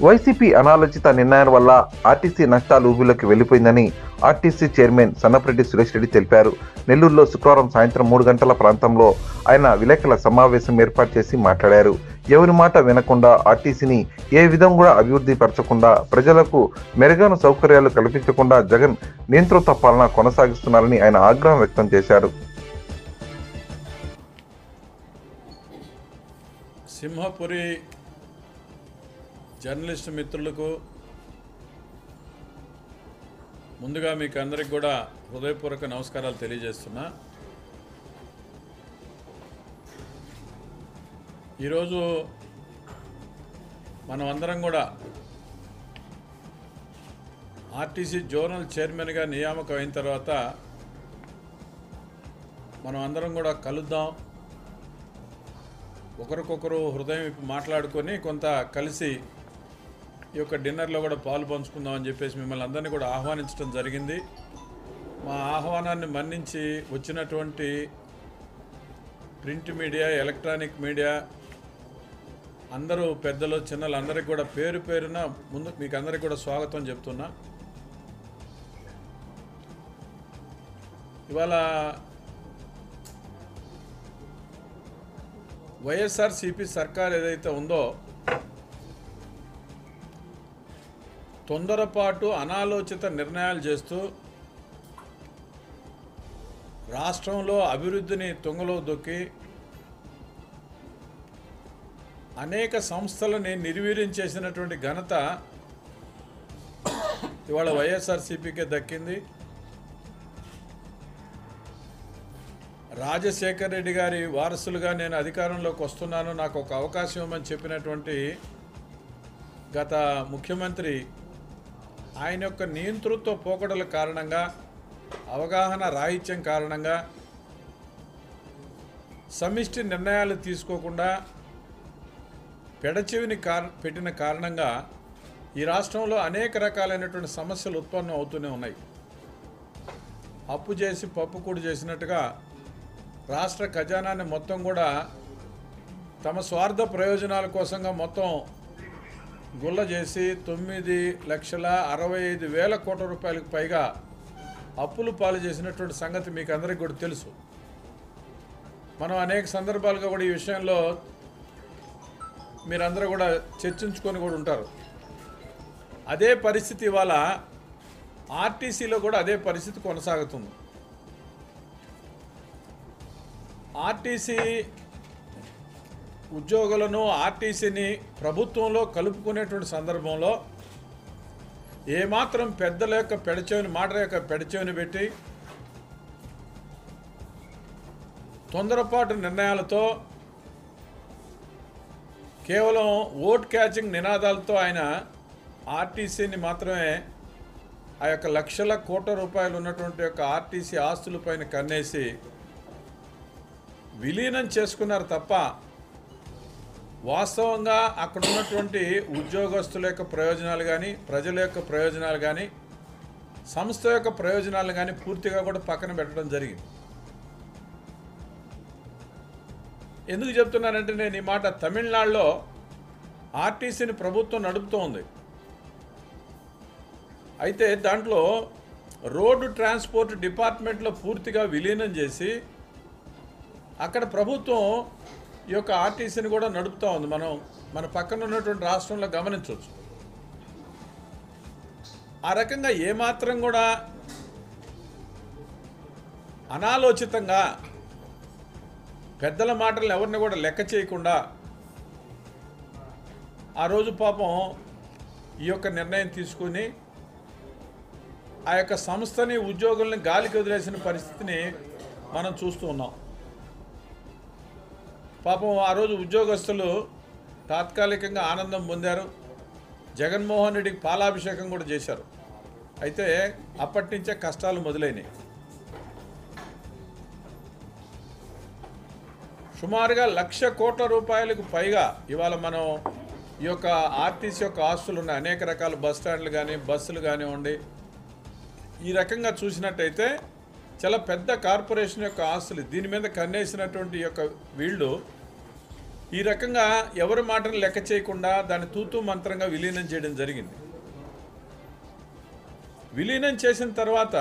YCP అనాలోచిత నిర్ణయాల వల్ల ఆర్టీసీ నష్టాలు ఊబిలోకి వెళ్లిపోయిందని ఆర్టీసీ చైర్మన్ సన్నపరెడ్డి సురేష్ రెడ్డి తెలిపారు. నెల్లూరులో శుక్రవారం సాయంత్రం 3 గంటల ప్రాంతంలో ఆయన విలేకరుల సమావేశం ఏర్పాటు చేసి మాట్లాడారు. ఎవరి మాట వినకుండా ఆర్టీసీని ఏ విధంగా కూడా అభివృద్ధి పరచకుండా ప్రజలకు మెరుగైన సౌకర్యాలు కల్పించకుండా జగన్ నియంత్రిత పాలన కొనసాగిస్తున్నారని ఆయన ఆగ్రహం వ్యక్తం చేశారు. సింహపురి జర్నలిస్టు మిత్రులకు ముందుగా మీకు అందరికి కూడా హృదయపూర్వక నమస్కారాలు తెలియజేస్తున్నా. ఈరోజు మనం అందరం కూడా ఆర్టీసీ జోనల్ చైర్మన్గా నియామకం అయిన తర్వాత మనం అందరం కూడా కలుద్దాం, ఒకరికొకరు హృదయం మాట్లాడుకొని కొంత కలిసి ఈ యొక్క డిన్నర్లో కూడా పాలు పంచుకుందాం అని చెప్పేసి మిమ్మల్ని అందరినీ కూడా ఆహ్వానించడం జరిగింది. మా ఆహ్వానాన్ని మన్నించి వచ్చినటువంటి ప్రింట్ మీడియా, ఎలక్ట్రానిక్ మీడియా అందరూ పెద్దలు చిన్నలు అందరికీ కూడా పేరు పేరున ముందు మీకు అందరికీ కూడా స్వాగతం చెప్తున్నా. ఇవాళ వైఎస్ఆర్సీపీ సర్కార్ ఏదైతే ఉందో తొందరపాటు అనాలోచిత నిర్ణయాలు చేస్తూ రాష్ట్రంలో అభివృద్ధిని తుంగలో దొక్కి అనేక సంస్థలని నిర్వీర్యం చేసినటువంటి ఘనత ఇవాళ వైఎస్ఆర్సీపీకే దక్కింది. రాజశేఖర్ రెడ్డి గారి వారసులుగా నేను అధికారంలోకి వస్తున్నాను, నాకు ఒక అవకాశం ఇవ్వమని చెప్పినటువంటి గత ముఖ్యమంత్రి ఆయన యొక్క నియంతృత్వ పోకడల కారణంగా, అవగాహన రాహిత్యం కారణంగా, సమిష్టి నిర్ణయాలు తీసుకోకుండా పెడచెవిని పెట్టిన కారణంగా ఈ రాష్ట్రంలో అనేక రకాలైనటువంటి సమస్యలు ఉత్పన్నం అవుతూనే ఉన్నాయి. అప్పు చేసి పప్పుకూడు చేసినట్టుగా రాష్ట్ర ఖజానాన్ని మొత్తం కూడా తమ స్వార్థ ప్రయోజనాల కోసంగా మొత్తం గుల్ల చేసి 9,65,000 కోట్ల రూపాయలకు పైగా అప్పులు పాలు చేసినటువంటి సంగతి మీకు అందరికీ కూడా తెలుసు. మనం అనేక సందర్భాలుగా కూడా ఈ విషయంలో మీరందరూ కూడా చర్చించుకొని కూడా ఉంటారు. అదే పరిస్థితి ఇవాళ ఆర్టీసీలో కూడా అదే పరిస్థితి కొనసాగుతుంది. ఆర్టీసీ ఉద్యోగులను ఆర్టీసీని ప్రభుత్వంలో కలుపుకునేటువంటి సందర్భంలో ఏమాత్రం పెద్దల యొక్క మాట యొక్క పెడచెవిని పెట్టి తొందరపాటు నిర్ణయాలతో కేవలం ఓట్ క్యాచింగ్ నినాదాలతో ఆయన ఆర్టీసీని మాత్రమే ఆ యొక్క లక్షల కోట్ల రూపాయలు ఉన్నటువంటి యొక్క ఆర్టీసీ ఆస్తులపైన కన్నేసి విలీనం చేసుకున్నారు తప్ప వాస్తవంగా అక్కడ ఉన్నటువంటి ఉద్యోగస్తుల యొక్క ప్రయోజనాలు కానీ, ప్రజల యొక్క ప్రయోజనాలు కానీ, సంస్థ యొక్క ప్రయోజనాలు కానీ పూర్తిగా కూడా పక్కన పెట్టడం జరిగింది. ఎందుకు చెప్తున్నానంటే నేను ఈ మాట, తమిళనాడులో ఆర్టీసీని ప్రభుత్వం నడుపుతూ ఉంది. అయితే దాంట్లో రోడ్డు ట్రాన్స్పోర్ట్ డిపార్ట్మెంట్లో పూర్తిగా విలీనం చేసి అక్కడ ప్రభుత్వం ఈ యొక్క ఆర్టీసీని కూడా నడుపుతూ ఉంది. మన పక్కన ఉన్నటువంటి రాష్ట్రంలో గమనించవచ్చు. ఆ రకంగా ఏమాత్రం కూడా అనాలోచితంగా పెద్దల మాటలను ఎవరిని కూడా లెక్క చేయకుండా ఆ రోజు పాపం ఈ యొక్క నిర్ణయం తీసుకుని ఆ యొక్క సంస్థని, ఉద్యోగుల్ని గాలికి వదిలేసిన పరిస్థితిని మనం చూస్తూ ఉన్నాం. పాపం ఆ రోజు ఉద్యోగస్తులు తాత్కాలికంగా ఆనందం పొందారు. జగన్మోహన్ రెడ్డికి పాలాభిషేకం కూడా చేశారు. అయితే అప్పటి నుంచే కష్టాలు మొదలైనవి. సుమారుగా 1,00,000 కోట్ల రూపాయలకు పైగా ఇవాళ మనం ఈ యొక్క ఆర్టీసీ యొక్క ఆస్తులు ఉన్నాయి. అనేక రకాల బస్ స్టాండ్లు కానీ, బస్సులు కానివ్వండి, ఈ రకంగా చూసినట్టయితే చాలా పెద్ద కార్పొరేషన్ యొక్క ఆస్తులు. దీని మీద కన్నేసినటువంటి యొక్క వీళ్ళు ఈ రకంగా ఎవరి మాటను లెక్క చేయకుండా దాన్ని తూతూ మంత్రంగా విలీనం చేయడం జరిగింది. విలీనం చేసిన తర్వాత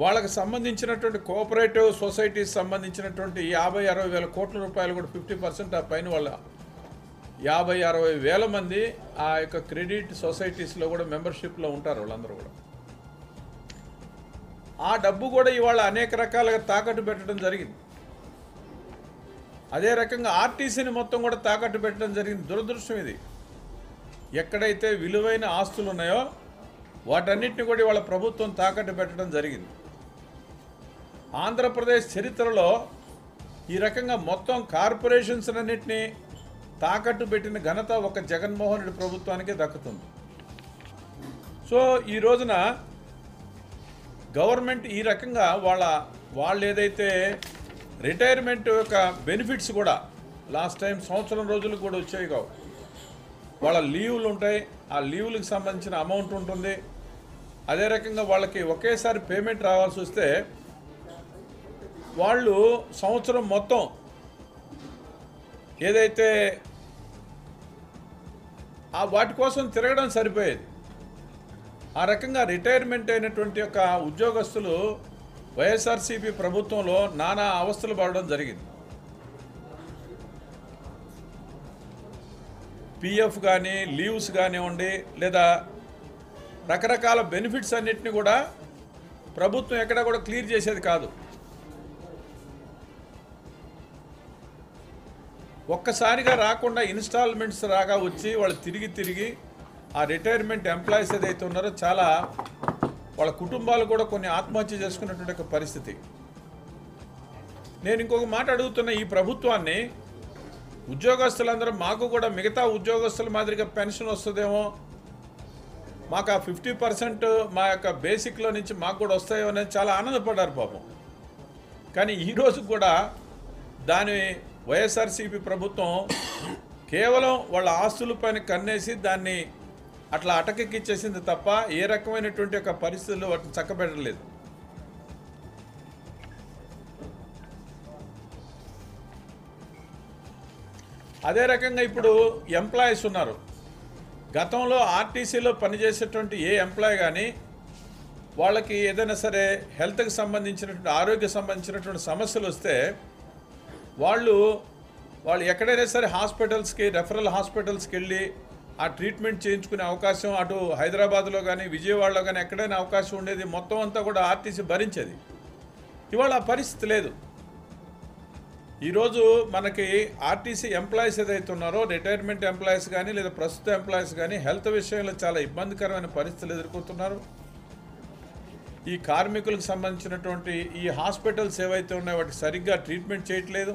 వాళ్ళకి సంబంధించినటువంటి కోఆపరేటివ్ సొసైటీస్ సంబంధించినటువంటి 50-60 వేల కోట్ల రూపాయలు కూడా 50% ఆ పైన వాళ్ళ 50-60 వేల మంది ఆ యొక్క క్రెడిట్ సొసైటీస్లో కూడా మెంబర్షిప్లో ఉంటారు. వాళ్ళందరూ కూడా ఆ డబ్బు కూడా ఇవాళ అనేక రకాలుగా తాకట్టు పెట్టడం జరిగింది. అదే రకంగా ఆర్టీసీని మొత్తం కూడా తాకట్టు పెట్టడం జరిగింది. దురదృష్టం ఇది. ఎక్కడైతే విలువైన ఆస్తులు ఉన్నాయో వాటన్నిటిని కూడా ఇవాళ ప్రభుత్వం తాకట్టు పెట్టడం జరిగింది. ఆంధ్రప్రదేశ్ చరిత్రలో ఈ రకంగా మొత్తం కార్పొరేషన్స్ అన్నింటినీ తాకట్టు పెట్టిన ఘనత ఒక జగన్మోహన్ రెడ్డి ప్రభుత్వానికే దక్కుతుంది. సో ఈ రోజున గవర్నమెంట్ ఈ రకంగా వాళ్ళు ఏదైతే రిటైర్మెంట్ యొక్క బెనిఫిట్స్ కూడా లాస్ట్ టైం సంవత్సరం రోజులకు కూడా వచ్చాయి కావు. వాళ్ళ లీవులు ఉంటాయి, ఆ లీవులకు సంబంధించిన అమౌంట్ ఉంటుంది. అదే రకంగా వాళ్ళకి ఒకేసారి పేమెంట్ రావాల్సి వస్తే వాళ్ళు సంవత్సరం మొత్తం ఏదైతే వాటి కోసం తిరగడం సరిపోయేది. ఆ రకంగా రిటైర్మెంట్ అయినటువంటి యొక్క ఉద్యోగస్తులు వైఎస్ఆర్సీపీ ప్రభుత్వంలో నానా అవస్థలు పడడం జరిగింది. పిఎఫ్ కానీ లీవ్స్ కానివ్వండి, లేదా రకరకాల బెనిఫిట్స్ అన్నిటిని కూడా ప్రభుత్వం ఎక్కడ కూడా క్లియర్ చేసేది కాదు. ఒక్కసారిగా రాకుండా ఇన్స్టాల్మెంట్స్ రాగా వచ్చి వాళ్ళు తిరిగి ఆ రిటైర్మెంట్ ఎంప్లాయీస్ ఏదైతే ఉన్నారో చాలా వాళ్ళ కుటుంబాలు కూడా కొన్ని ఆత్మహత్య చేసుకున్నటువంటి ఒక పరిస్థితి. నేను ఇంకొక మాట అడుగుతున్న ఈ ప్రభుత్వాన్ని, ఉద్యోగస్తులందరూ మాకు కూడా మిగతా ఉద్యోగస్తుల మాదిరిగా పెన్షన్ వస్తుందేమో, మాకు ఆ 50% మా యొక్క బేసిక్లో నుంచి మాకు కూడా వస్తాయో అనేది చాలా ఆనందపడ్డారు పాపం. కానీ ఈరోజు కూడా దాని వైఎస్ఆర్సీపీ ప్రభుత్వం కేవలం వాళ్ళ ఆస్తులపైన కన్నేసి దాన్ని అట్లా అటకెక్కిచ్చేసింది తప్ప ఏ రకమైనటువంటి ఒక పరిస్థితుల్లో వాటిని చక్కబెట్టలేదు. అదే రకంగా ఇప్పుడు ఎంప్లాయీస్ ఉన్నారు. గతంలో ఆర్టీసీలో పనిచేసేటువంటి ఏ ఎంప్లాయీ కానీ వాళ్ళకి ఏదైనా సరే హెల్త్కి సంబంధించినటువంటి ఆరోగ్య సంబంధించినటువంటి సమస్యలు వస్తే వాళ్ళు ఎక్కడైనా సరే హాస్పిటల్స్కి, రెఫరల్ హాస్పిటల్స్కి వెళ్ళి ఆ ట్రీట్మెంట్ చేయించుకునే అవకాశం అటు హైదరాబాద్లో కానీ విజయవాడలో కానీ ఎక్కడైనా అవకాశం ఉండేది. మొత్తం అంతా కూడా ఆర్టీసీ భరించేది. ఇవాళ ఆ పరిస్థితి లేదు. ఈరోజు మనకి ఆర్టీసీ ఎంప్లాయీస్ ఏదైతే ఉన్నారో, రిటైర్మెంట్ ఎంప్లాయీస్ కానీ లేదా ప్రస్తుత ఎంప్లాయీస్ కానీ హెల్త్ విషయంలో చాలా ఇబ్బందికరమైన పరిస్థితులు ఎదుర్కొంటున్నారు. ఈ కార్మికులకు సంబంధించినటువంటి ఈ హాస్పిటల్స్ ఏవైతే ఉన్నాయో వాటికి సరిగ్గా ట్రీట్మెంట్ చేయట్లేదు.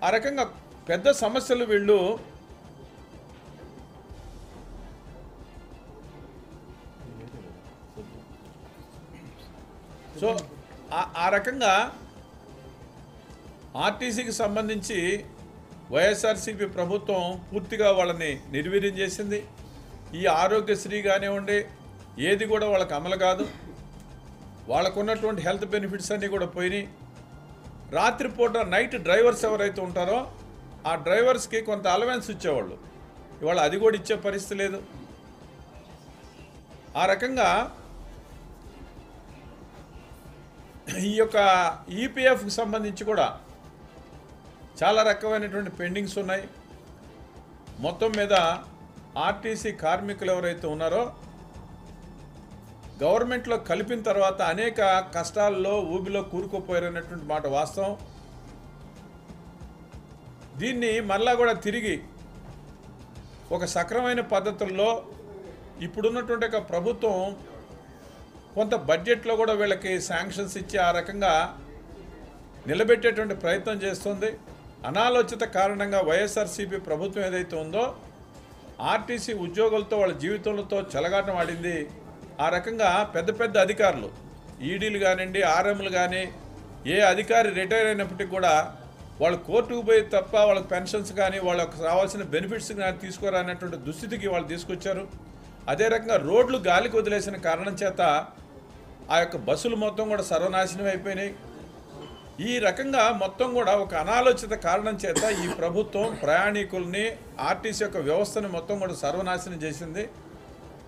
ఆ రకంగా పెద్ద సమస్యలు వీళ్ళు సో ఆ రకంగా ఆర్టీసీకి సంబంధించి వైఎస్ఆర్సీపీ ప్రభుత్వం పూర్తిగా వాళ్ళని నిర్వీర్యం చేసింది. ఈ ఆరోగ్యశ్రీ కానివ్వండి ఏది కూడా వాళ్ళకి అమలు కాదు. వాళ్ళకు ఉన్నటువంటి హెల్త్ బెనిఫిట్స్ అన్నీ కూడా పోయినాయి. రాత్రిపూట నైట్ డ్రైవర్స్ ఎవరైతే ఉంటారో ఆ డ్రైవర్స్కి కొంత అలవెన్స్ ఇచ్చేవాళ్ళు, ఇవాళ అది కూడా ఇచ్చే పరిస్థితి లేదు. ఆ రకంగా ఈ యొక్క ఈపీఎఫ్కి సంబంధించి కూడా చాలా రకమైనటువంటి పెండింగ్స్ ఉన్నాయి. మొత్తం మీద ఆర్టీసీ కార్మికులు ఎవరైతే ఉన్నారో గవర్నమెంట్లో కలిపిన తర్వాత అనేక కష్టాల్లో ఊబిలో కూరుకుపోయారనేటువంటి మాట వాస్తవం. దీన్ని మళ్ళా కూడా తిరిగి ఒక సక్రమైన పద్ధతుల్లో ఇప్పుడున్నటువంటి ఒక ప్రభుత్వం కొంత బడ్జెట్లో కూడా వీళ్ళకి శాంక్షన్స్ ఇచ్చి ఆ రకంగా నిలబెట్టేటువంటి ప్రయత్నం చేస్తుంది. అనాలోచిత కారణంగా వైఎస్ఆర్సీపీ ప్రభుత్వం ఏదైతే ఉందో ఆర్టీసీ ఉద్యోగులతో వాళ్ళ జీవితాలతో చెలగాటం ఆడింది. ఆ రకంగా పెద్ద పెద్ద అధికారులు, ఈడీలు కానివ్వండి, ఆర్ఎంలు కానీ ఏ అధికారి రిటైర్ అయినప్పటికీ కూడా వాళ్ళు కోర్టుకు పోయి తప్ప వాళ్ళకి పెన్షన్స్ కానీ వాళ్ళకి రావాల్సిన బెనిఫిట్స్ కానీ తీసుకురానటువంటి దుస్థితికి వాళ్ళు తీసుకొచ్చారు. అదే రకంగా రోడ్లు గాలికి వదిలేసిన కారణం చేత ఆ యొక్క బస్సులు మొత్తం కూడా సర్వనాశనం అయిపోయినాయి. ఈ రకంగా మొత్తం కూడా ఒక అనాలోచిత కారణం చేత ఈ ప్రభుత్వం ప్రయాణికుల్ని ఆర్టీసీ యొక్క వ్యవస్థను మొత్తం కూడా సర్వనాశనం చేసింది.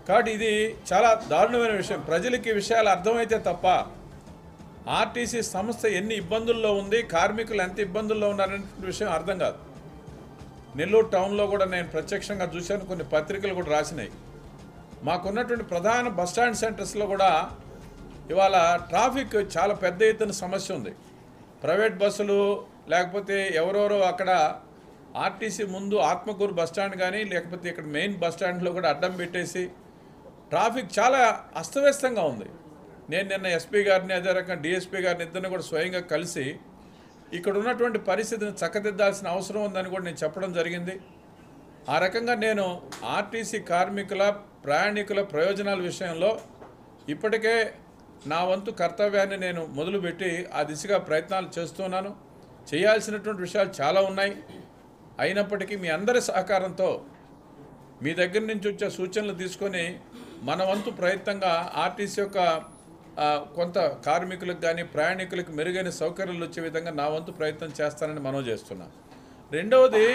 కాబట్టి ఇది చాలా దారుణమైన విషయం. ప్రజలకి ఈ విషయాలు అర్థమైతే తప్ప ఆర్టీసీ సంస్థ ఎన్ని ఇబ్బందుల్లో ఉంది, కార్మికులు ఎంత ఇబ్బందుల్లో ఉన్నారనే విషయం అర్థం కాదు. నెల్లూరు టౌన్లో కూడా నేను ప్రత్యక్షంగా చూశాను, కొన్ని పత్రికలు కూడా రాసినాయి. మాకున్నటువంటి ప్రధాన బస్టాండ్ సెంటర్స్లో కూడా ఇవాళ ట్రాఫిక్ చాలా పెద్ద ఎత్తున సమస్య ఉంది. ప్రైవేట్ బస్సులు లేకపోతే ఎవరెవరో అక్కడ ఆర్టీసీ ముందు ఆత్మకూరు బస్టాండ్ కానీ లేకపోతే ఇక్కడ మెయిన్ బస్టాండ్లో కూడా అడ్డం పెట్టేసి ట్రాఫిక్ చాలా అస్తవ్యస్తంగా ఉంది. నేను నిన్న ఎస్పీ గారిని అదే రకంగా డిఎస్పీ గారిని ఇద్దరిని కూడా స్వయంగా కలిసి ఇక్కడ ఉన్నటువంటి పరిస్థితిని చక్కదిద్దాల్సిన అవసరం ఉందని కూడా నేను చెప్పడం జరిగింది. ఆ రకంగా నేను ఆర్టీసీ కార్మికుల ప్రయాణికుల ప్రయోజనాల విషయంలో ఇప్పటికే నా వంతు కర్తవ్యాన్ని నేను మొదలుపెట్టి ఆ దిశగా ప్రయత్నాలు చేస్తున్నాను. చేయాల్సినటువంటి విషయాలు చాలా ఉన్నాయి. అయినప్పటికీ మీ అందరి సహకారంతో మీ దగ్గర నుంచి వచ్చే సూచనలు తీసుకొని మన వంతు ప్రయత్నంగా ఆర్టీసీ యొక్క కొంత కార్మికులకు కానీ ప్రయాణికులకు మెరుగైన సౌకర్యాలు వచ్చే విధంగా నా వంతు ప్రయత్నం చేస్తానని మనవి చేస్తున్నాను. రెండవది,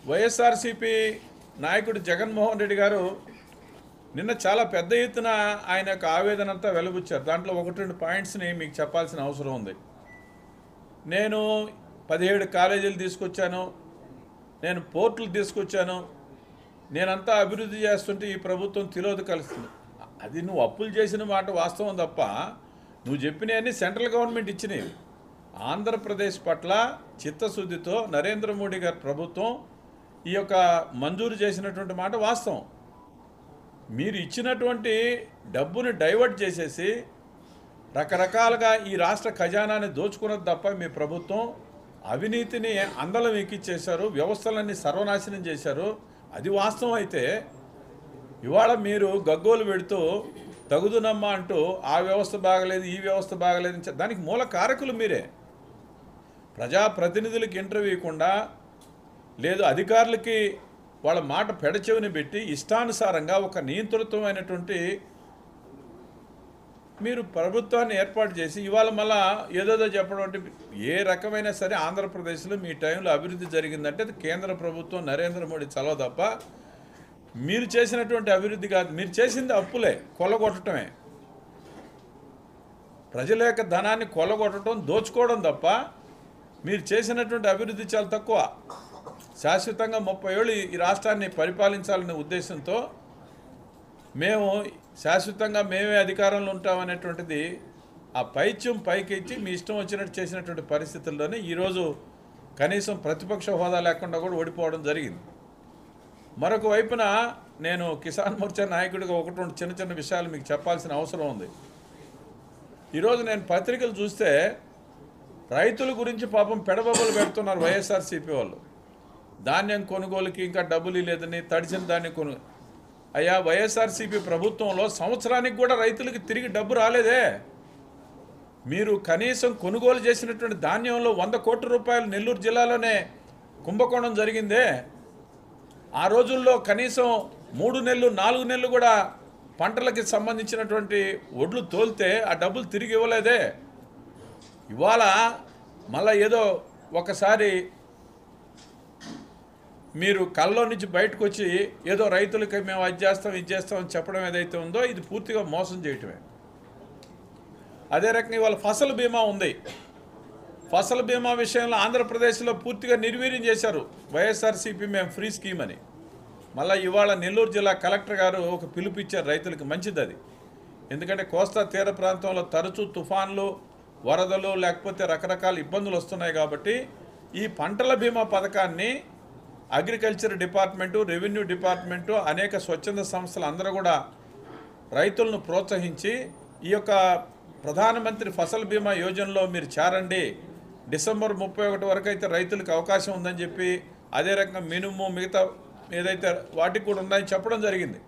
వైఎస్ఆర్సీపీ నాయకుడు జగన్మోహన్ రెడ్డి గారు నిన్న చాలా పెద్ద ఎత్తున ఆయన యొక్క ఆవేదన అంతా వెలుబుచ్చారు. దాంట్లో 1-2 పాయింట్స్ని మీకు చెప్పాల్సిన అవసరం ఉంది. నేను 17 కాలేజీలు తీసుకొచ్చాను, నేను పోర్టులు తీసుకొచ్చాను, నేనంతా అభివృద్ధి చేస్తుంటే ఈ ప్రభుత్వం తిరోధ కలుస్తుంది. అది నువ్వు అప్పులు చేసిన మాట వాస్తవం తప్ప నువ్వు చెప్పినవన్నీ సెంట్రల్ గవర్నమెంట్ ఇచ్చినవి. ఆంధ్రప్రదేశ్ పట్ల చిత్తశుద్ధితో నరేంద్ర మోడీ గారి ప్రభుత్వం ఈ యొక్క మంజూరు చేసినటువంటి మాట వాస్తవం. మీరు ఇచ్చినటువంటి డబ్బుని డైవర్ట్ చేసేసి రకరకాలుగా ఈ రాష్ట్ర ఖజానాన్ని దోచుకున్నది తప్ప మీ ప్రభుత్వం అవినీతిని అందలం ఎక్కిచ్చేశారు, వ్యవస్థలన్నీ సర్వనాశనం చేశారు. అది వాస్తవం అయితే ఇవాళ మీరు గగ్గోలు పెడుతూ తగుదునమ్మా అంటూ ఆ వ్యవస్థ బాగలేదు ఈ వ్యవస్థ బాగలేదు, దానికి మూల కారకులు మీరే. ప్రజాప్రతినిధులకి ఇంటర్వ్యూ ఇవ్వకుండా లేదు అధికారులకి వాళ్ళ మాట పెడచెవిని పెట్టి ఇష్టానుసారంగా ఒక నియంత్రితమైనటువంటి మీరు ప్రభుత్వాన్ని ఏర్పాటు చేసి ఇవాళ మళ్ళా ఏదోదో చెప్పడం అంటే ఏ రకమైనా సరే ఆంధ్రప్రదేశ్లో మీ టైంలో అభివృద్ధి జరిగిందంటే అది కేంద్ర ప్రభుత్వం నరేంద్ర మోడీ చలవ తప్ప మీరు చేసినటువంటి అభివృద్ధి కాదు. మీరు చేసింది అప్పులే, కొల్లగొట్టడమే. ప్రజల యొక్క ధనాన్ని కొల్లగొట్టడం, దోచుకోవడం తప్ప మీరు చేసినటువంటి అభివృద్ధి చాలా తక్కువ. శాశ్వతంగా 30 ఏళ్ళు ఈ రాష్ట్రాన్ని పరిపాలించాలనే ఉద్దేశంతో మేము శాశ్వతంగా మేమే అధికారంలో ఉంటామనేటువంటిది ఆ పైత్యం పైకెచ్చి మీ ఇష్టం వచ్చినట్టు చేసినటువంటి పరిస్థితుల్లోనే ఈరోజు కనీసం ప్రతిపక్ష హోదా లేకుండా కూడా ఓడిపోవడం జరిగింది. మరొక వైపున నేను కిసాన్ మోర్చా నాయకుడిగా 1-2 చిన్న చిన్న విషయాలు మీకు చెప్పాల్సిన అవసరం ఉంది. ఈరోజు నేను పత్రికలు చూస్తే రైతుల గురించి పాపం పెడబొబ్బలు పెడుతున్నారు వైఎస్ఆర్సీపీ వాళ్ళు. ధాన్యం కొనుగోలుకి ఇంకా డబ్బులు లేదని తడిసిన ధాన్యం అయ్యా వైఎస్ఆర్సీపీ ప్రభుత్వంలో సంవత్సరానికి కూడా రైతులకి తిరిగి డబ్బు రాలేదే. మీరు కనీసం కొనుగోలు చేసినటువంటి ధాన్యంలో 100 కోట్ల రూపాయలు నెల్లూరు జిల్లాలోనే కుంభకోణం జరిగిందే. ఆ రోజుల్లో కనీసం 3 నెలలు 4 నెలలు కూడా పంటలకి సంబంధించినటువంటి ఒడ్లు తోలితే ఆ డబ్బులు తిరిగి ఇవ్వలేదే. ఇవాళ మళ్ళీ ఏదో ఒకసారి మీరు కళ్ళలో నుంచి బయటకు వచ్చి ఏదో రైతులకి మేము అది చేస్తాం ఇది చేస్తామని చెప్పడం ఏదైతే ఉందో ఇది పూర్తిగా మోసం చేయటమే. అదే రకంగా ఇవాళ ఫసల్ బీమా ఉంది. ఫసల్ బీమా విషయంలో ఆంధ్రప్రదేశ్లో పూర్తిగా నిర్వీర్యం చేశారు వైఎస్ఆర్సీపీ మేము ఫ్రీ స్కీమ్ అని. మళ్ళీ ఇవాళ నెల్లూరు జిల్లా కలెక్టర్ గారు ఒక పిలుపు ఇచ్చారు రైతులకి. మంచిది అది. ఎందుకంటే కోస్తా తీర ప్రాంతంలో తరచూ తుఫాన్లు, వరదలు లేకపోతే రకరకాల ఇబ్బందులు వస్తున్నాయి. కాబట్టి ఈ పంటల బీమా పథకాన్ని అగ్రికల్చర్ డిపార్ట్మెంటు, రెవెన్యూ డిపార్ట్మెంటు, అనేక స్వచ్ఛంద సంస్థలు అందరూ కూడా రైతులను ప్రోత్సహించి ఈ యొక్క ప్రధానమంత్రి ఫసల్ బీమా యోజనలో మీరు చేరండి, డిసెంబర్ 31 వరకు అయితే రైతులకు అవకాశం ఉందని చెప్పి అదే రకంగా మినుము మిగతా ఏదైతే వాటికి కూడా ఉన్నాయని చెప్పడం జరిగింది.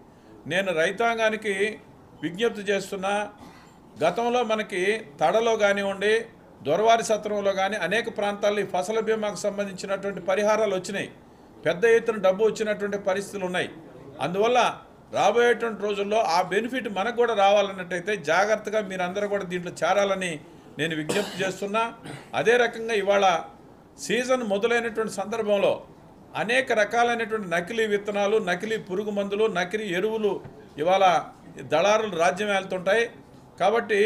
నేను రైతాంగానికి విజ్ఞప్తి చేస్తున్నా, గతంలో మనకి తడలో కానివ్వండి దొరవారి సత్రంలో కానీ అనేక ప్రాంతాల్లో ఈ ఫసల్ బీమాకు సంబంధించినటువంటి పరిహారాలు వచ్చినాయి, పెద్ద ఎత్తున డబ్బు వచ్చినటువంటి పరిస్థితులు ఉన్నాయి. అందువల్ల రాబోయేటువంటి రోజుల్లో ఆ బెనిఫిట్ మనకు కూడా రావాలన్నట్టయితే జాగ్రత్తగా మీరందరూ కూడా దీంట్లో చేరాలని నేను విజ్ఞప్తి చేస్తున్నా. అదే రకంగా ఇవాళ సీజన్ మొదలైనటువంటి సందర్భంలో అనేక రకాలైనటువంటి నకిలీ విత్తనాలు, నకిలీ పురుగు మందులు, నకిలీ ఎరువులు ఇవాళ దళారులు రాజ్యం వెళ్తుంటాయి. కాబట్టి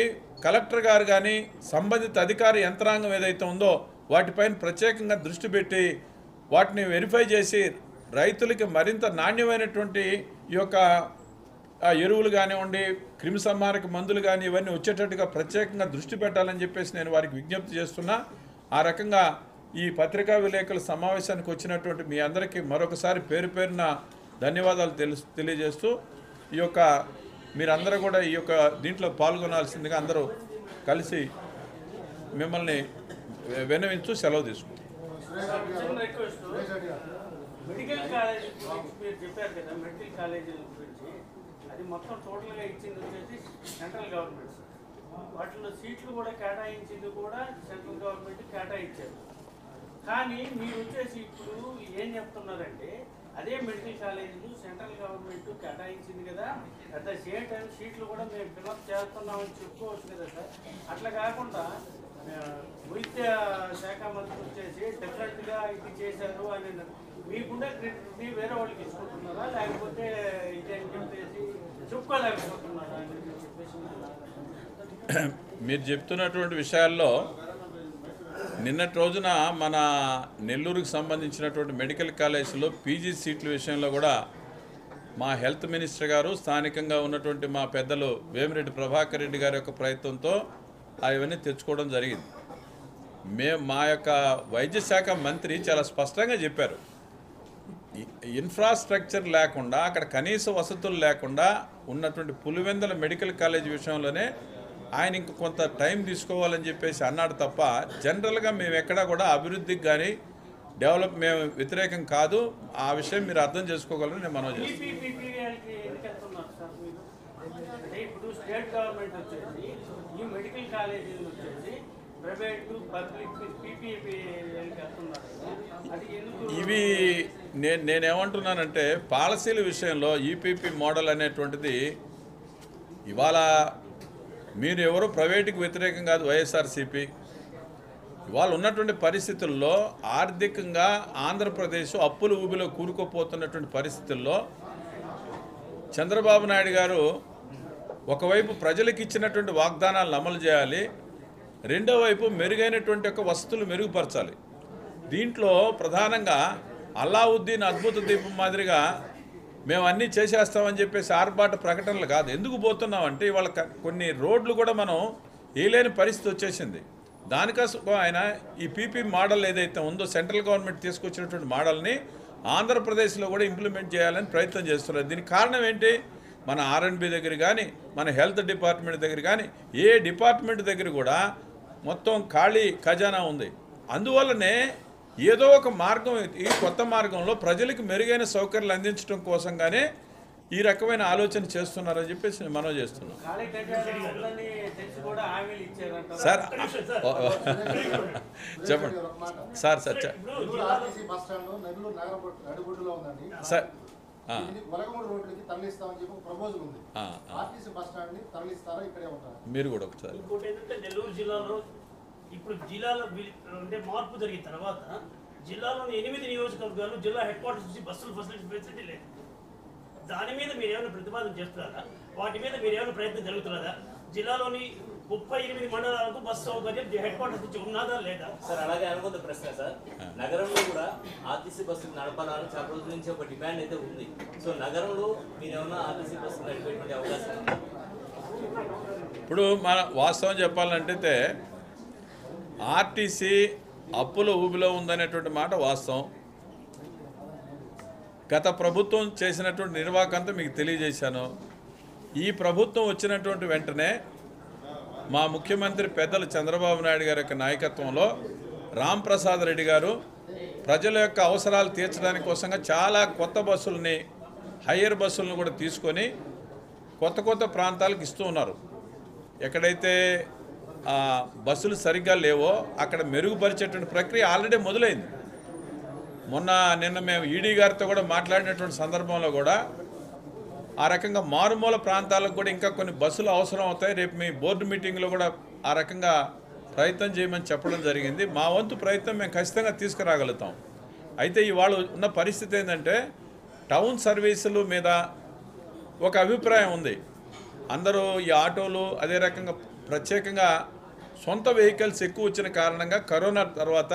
కలెక్టర్ గారు కానీ సంబంధిత అధికారి యంత్రాంగం ఏదైతే ఉందో వాటిపైన ప్రత్యేకంగా దృష్టి పెట్టి వాటిని వెరిఫై చేసి రైతులకి మరింత నాణ్యమైనటువంటి ఈ యొక్క ఎరువులు కానివ్వండి, క్రిమిసంహారక మందులు కానీ ఇవన్నీ వచ్చేటట్టుగా ప్రత్యేకంగా దృష్టి పెట్టాలని చెప్పేసి నేను వారికి విజ్ఞప్తి చేస్తున్నా. ఆ రకంగా ఈ పత్రికా విలేకరుల సమావేశానికి వచ్చినటువంటి మీ అందరికీ మరొకసారి పేరు పేరున ధన్యవాదాలు తెలియజేస్తూ ఈ యొక్క మీరందరూ కూడా ఈ యొక్క దీంట్లో పాల్గొనాల్సిందిగా అందరూ కలిసి మిమ్మల్ని విన్నవించు సెలవు తీసుకుంటాం. మెడికల్ కాలేజ్ మీరు చెప్పారు కదా, మెడికల్ కాలేజీల గురించి అది మొత్తం టోటల్గా ఇచ్చింది వచ్చేసి సెంట్రల్ గవర్నమెంట్. వాటిలో సీట్లు కూడా కేటాయించింది కూడా సెంట్రల్ గవర్నమెంట్ కేటాయించారు. కానీ మీరు వచ్చేసి ఇప్పుడు ఏం చెప్తున్నారంటే అదే మెడికల్ కాలేజీలు సెంట్రల్ గవర్నమెంట్ కేటాయించింది కదా, అట్ ద సేమ్ టైం సీట్లు కూడా మేము ఫిల్అప్ చేస్తున్నామని చెప్పుకోవచ్చు కదా సార్. అట్లా కాకుండా వైద్య శాఖ మంత్రి వచ్చేసి డెఫినెట్గా ఇది చేశారు అని మీకుండే క్రెడిట్ని వేరే వాళ్ళకి ఇచ్చుకుంటున్నారా, లేకపోతే ఇదని చెప్పేసి చెప్పుకోలేకపోతున్నారా అని చెప్పేసి మీరు చెప్తున్నటువంటి విషయాల్లో నిన్నటి రోజున మన నెల్లూరుకు సంబంధించినటువంటి మెడికల్ కాలేజీలో పీజీ సీట్ల విషయంలో కూడా మా హెల్త్ మినిస్టర్ గారు స్థానికంగా ఉన్నటువంటి మా పెద్దలు వేమిరెడ్డి ప్రభాకర్ రెడ్డి గారి యొక్క ప్రయత్నంతో అవన్నీ తెచ్చుకోవడం జరిగింది. మా యొక్క వైద్య శాఖ మంత్రి చాలా స్పష్టంగా చెప్పారు, ఇన్ఫ్రాస్ట్రక్చర్ లేకుండా అక్కడ కనీస వసతులు లేకుండా ఉన్నటువంటి పులివెందుల మెడికల్ కాలేజ్ విషయంలోనే ఆయన ఇంక కొంత టైం తీసుకోవాలని చెప్పేసి అన్నాడు తప్ప జనరల్గా మేము ఎక్కడా కూడా అభివృద్ధికి కానీ మేము వ్యతిరేకం కాదు. ఆ విషయం మీరు అర్థం చేసుకోగలరు. నేను మనం చేస్తాను. ఇప్పుడు స్టేట్ గవర్నమెంట్ వచ్చేసి ఈ మెడికల్ కాలేజీలు వచ్చేసి ప్రైవేట్ పబ్లిక్ ఇవి నేనేమంటున్నానంటే పాలసీల విషయంలో ఈపీపీ మోడల్ అనేటువంటిది ఇవాళ మీరు ఎవరు ప్రైవేటుకి వ్యతిరేకం కాదు, వైఎస్ఆర్సీపీ. ఇవాళ ఉన్నటువంటి పరిస్థితుల్లో ఆర్థికంగా ఆంధ్రప్రదేశ్ అప్పుల ఊబిలో కూరుకుపోతున్నటువంటి పరిస్థితుల్లో చంద్రబాబు నాయుడు గారు ఒకవైపు ప్రజలకు ఇచ్చినటువంటి వాగ్దానాలను అమలు చేయాలి, రెండో వైపు మెరుగైనటువంటి ఒక వసతులు మెరుగుపరచాలి. దీంట్లో ప్రధానంగా అల్లావుద్దీన్ అద్భుత దీపం మాదిరిగా మేము అన్నీ చేసేస్తామని చెప్పేసి ఆర్భాట ప్రకటనలు కాదు. ఎందుకు పోతున్నామంటే ఇవాళ కొన్ని రోడ్లు కూడా మనం వేయలేని పరిస్థితి వచ్చేసింది. దానికోసం ఆయన ఈ పీపీ మోడల్ ఏదైతే ఉందో సెంట్రల్ గవర్నమెంట్ తీసుకొచ్చినటువంటి మోడల్ని ఆంధ్రప్రదేశ్లో కూడా ఇంప్లిమెంట్ చేయాలని ప్రయత్నం చేస్తున్నారు. దీనికి కారణం ఏంటి? మన ఆర్ఎండ్బి దగ్గర కానీ మన హెల్త్ డిపార్ట్మెంట్ దగ్గర కానీ ఏ డిపార్ట్మెంట్ దగ్గర కూడా మొత్తం ఖాళీ ఖజానా ఉంది. అందువల్లనే ఏదో ఒక మార్గం, ఈ కొత్త మార్గంలో ప్రజలకు మెరుగైన సౌకర్యాలు అందించడం కోసంగానే ఈ రకమైన ఆలోచన చేస్తున్నారని చెప్పేసి నేను మనవి చేస్తున్నాను. సార్ చెప్పండి సార్. సార్ సార్ మీరు కూడా ఒకసారి నెల్లూరు జిల్లాలో ఇప్పుడు జిల్లాలో అంటే మార్పు జరిగిన తర్వాత జిల్లాలోని 8 నియోజకవర్గాలు జిల్లా హెడ్ క్వార్టర్స్ నుంచి బస్సులు ఫెసిలిటీ లేదు. దాని మీద మీరు ఏమైనా ప్రతిపాదన చేస్తున్నారా? వాటి మీద మీరు ఏమైనా ప్రయత్నం జరుగుతున్నదా? జిల్లాలోని 38 మండలాలకు బస్సు సౌకర్యం హెడ్ క్వార్టర్స్ నుంచి ఉన్నదా లేదా? సార్ అలాగే అనుకున్న ప్రశ్న సార్. నగరంలో కూడా ఆర్టీసీ బస్సులు నడపాలని చాలా రోజుల నుంచి ఒక డిమాండ్ అయితే ఉంది. సో నగరంలో మీరు ఏమైనా ఆర్టీసీ బస్సులు నడిపేటువంటి అవకాశం ఉందా? ఇప్పుడు మన వాస్తవం చెప్పాలంటే ఆర్టీసీ అప్పుల ఊబిలో ఉందనేటువంటి మాట వాస్తవం. గత ప్రభుత్వం చేసినటువంటి నిర్వాహకంతా మీకు తెలియజేశాను. ఈ ప్రభుత్వం వచ్చినటువంటి వెంటనే మా ముఖ్యమంత్రి పెద్దలు చంద్రబాబు నాయుడు గారి యొక్క నాయకత్వంలో రాంప్రసాద్ రెడ్డి గారు ప్రజల యొక్క అవసరాలు తీర్చడానికి కోసంగా చాలా కొత్త బస్సులని, హయ్యర్ బస్సులను కూడా తీసుకొని కొత్త కొత్త ప్రాంతాలకు ఇస్తూ ఉన్నారు. ఎక్కడైతే బస్సులు సరిగ్గా లేవో అక్కడ మెరుగుపరిచేటువంటి ప్రక్రియ ఆల్రెడీ మొదలైంది. నిన్న మేము ఈడీ గారితో కూడా మాట్లాడినటువంటి సందర్భంలో కూడా ఆ రకంగా మారుమూల ప్రాంతాలకు కూడా ఇంకా కొన్ని బస్సులు అవసరం అవుతాయి. రేపు మీ బోర్డు మీటింగ్లో కూడా ఆ రకంగా ప్రయత్నం చేయమని చెప్పడం జరిగింది. మా వంతు ప్రయత్నం మేము ఖచ్చితంగా తీసుకురాగలుగుతాం. అయితే ఇవాళ ఉన్న పరిస్థితి ఏంటంటే టౌన్ సర్వీసుల మీద ఒక అభిప్రాయం ఉంది. అందరూ ఈ ఆటోలు అదే రకంగా ప్రత్యేకంగా సొంత వెహికల్స్ ఎక్కువ వచ్చిన కారణంగా కరోనా తర్వాత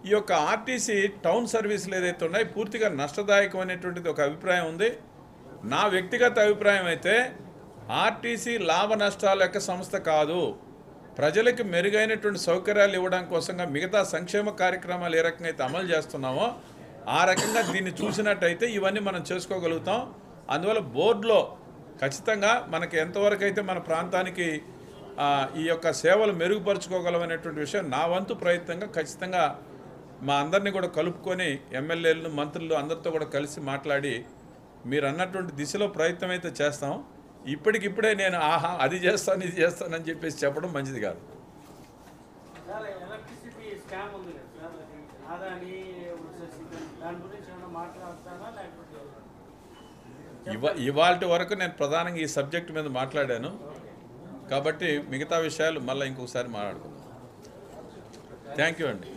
ఈ యొక్క ఆర్టీసీ టౌన్ సర్వీసులు ఏదైతే ఉన్నాయో పూర్తిగా నష్టదాయకం అనేటువంటిది ఒక అభిప్రాయం ఉంది. నా వ్యక్తిగత అభిప్రాయం అయితే ఆర్టీసీ లాభ నష్టాల యొక్క సంస్థ కాదు. ప్రజలకు మెరుగైనటువంటి సౌకర్యాలు ఇవ్వడం కోసంగా మిగతా సంక్షేమ కార్యక్రమాలు ఏ రకంగా అయితే అమలు చేస్తున్నామో ఆ రకంగా దీన్ని చూసినట్టయితే ఇవన్నీ మనం చేసుకోగలుగుతాం. అందువల్ల బోర్డులో ఖచ్చితంగా మనకి ఎంతవరకు అయితే మన ప్రాంతానికి ఈ యొక్క సేవలు మెరుగుపరుచుకోగలమనేటువంటి విషయం నా వంతు ప్రయత్నంగా ఖచ్చితంగా మా అందరినీ కూడా కలుపుకొని ఎమ్మెల్యేలను మంత్రులు అందరితో కూడా కలిసి మాట్లాడి మీరు అన్నటువంటి దిశలో ప్రయత్నం అయితే చేస్తాం. ఇప్పటికిప్పుడే నేను అది చేస్తాను ఇది చేస్తానని చెప్పేసి చెప్పడం మంచిది కాదు. సార్ ఎలక్ట్రిసిటీ స్కామ్ ఉంది కదా సార్, అదాని దాని గురించి ఏమైనా మాట్లాడతారా లేకపోతే ఇవాల్టి వరకు నేను ప్రధానంగా ఈ సబ్జెక్ట్ మీద మాట్లాడాను కాబట్టి మిగతా విషయాలు మళ్ళీ ఇంకొకసారి మాట్లాడుకుందాం. థ్యాంక్ యూ అండి.